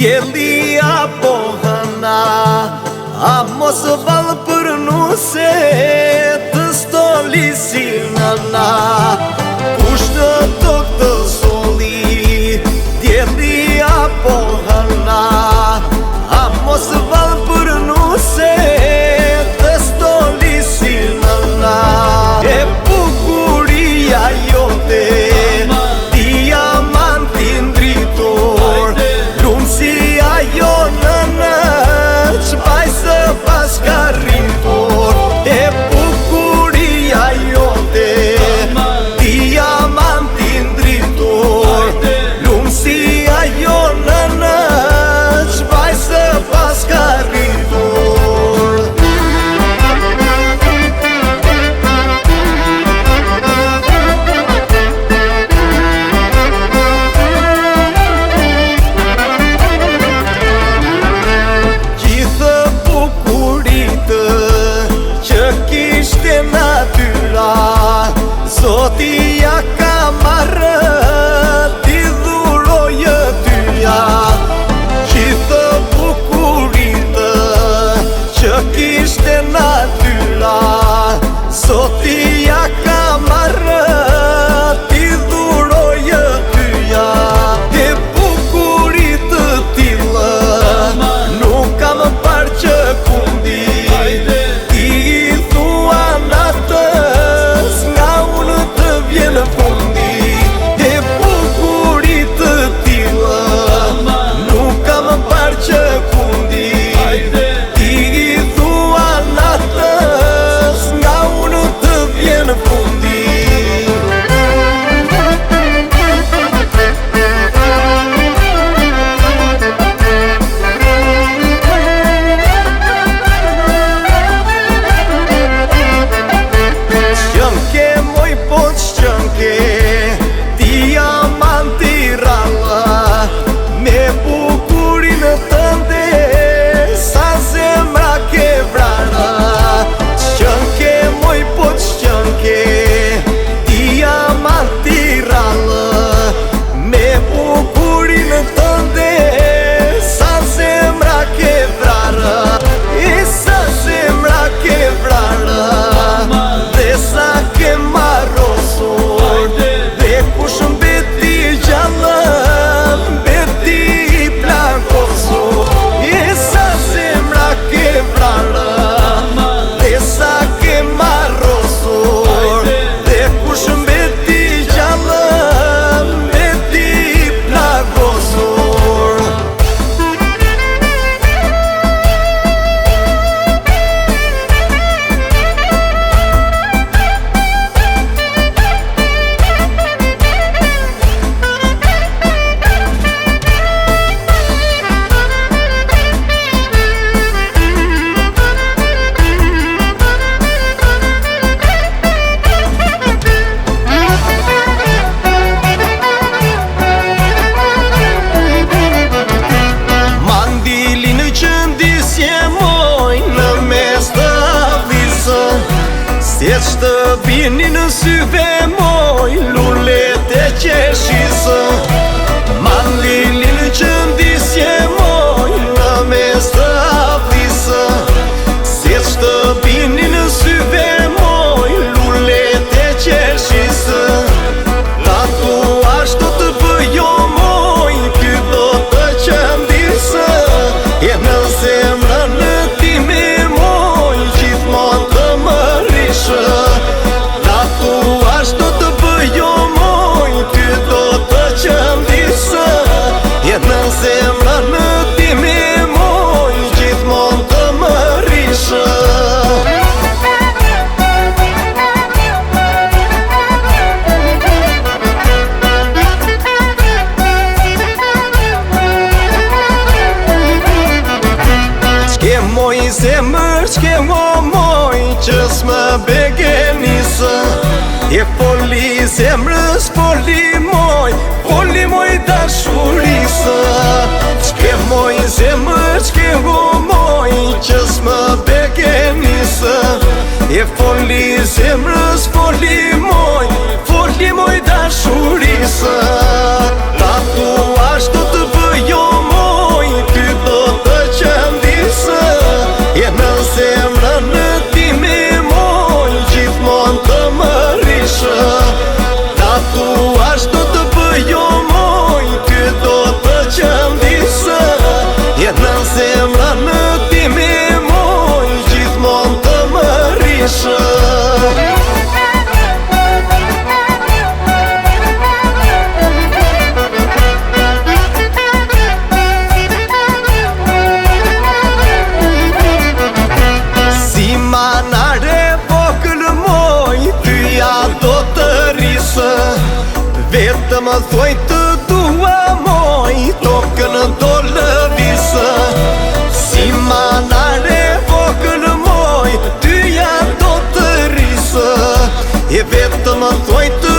Djeli apo hëna, a mos valë për nuse të stoli si nëna. Kush në tokë të soli, djeli apo hëna, a mos valë për nuse të stoli si nëna. E bukuria jote, diamantin dritor, lumësi ajo nëna, qbaj së pas ka rritor. E bukuria jote, diamantin dritor, lumësi ajo nëna, qbaj së pas ka rritor. Zoti ja ka marrë, ti dhurojë tyja. Gjithë bukuritë që kishte natyra, Zoti ja ka marrë, ti dhurojë tyja. E bukuritë tillë nuk kam parë që kundi, ti i thua natës nga unë të vjen fundi. E bukuritë tillë nuk kam parë që kundi, ti i thua natës nga unë të vjen fundi. Diamanti rallë, me bukurinë tënde, sa zemra ke vrarë. Qënke moj po qënke, diamanti rallë, me bukurinë tënde, sa zemra ke vrarë. E sa zemra ke vrarë, dhe sa ke marrosur, dhe kush mbeti gjallë, mbeti i plagosur. E sa zemra ke vrarë, dhe sa ke marrosur, dhe kush mbeti gjallë, mbeti i plagosur. Se që bini në syve moj, lullet e qeshisë. Mandilin që ndisje moj, në mes të avisë. Se që bini në syve moj, lullet e qeshisë. Tatuash do të bëjo moj, ty do të qëndisë. E në zemrën në time moj, gjithmon të më rishë. Tatuash do të bëjo moj, ty do të qëndisë. E në zemrën në time moj, gjithmon të më rishë. Qke moj zemër, qke moj, që s'më bege nisë. E foli zemrës, foli moj dashurisë. Qke moj zemër, qke moj, që s'më bege nisë. E foli zemrës, foli moj dashurisë. Tatuash do të bëjo moj, vetë më thoj të dua moj, tokën do lëvisë. Si manare vogël moj, tyja do të rrisë. E vetë më thoj të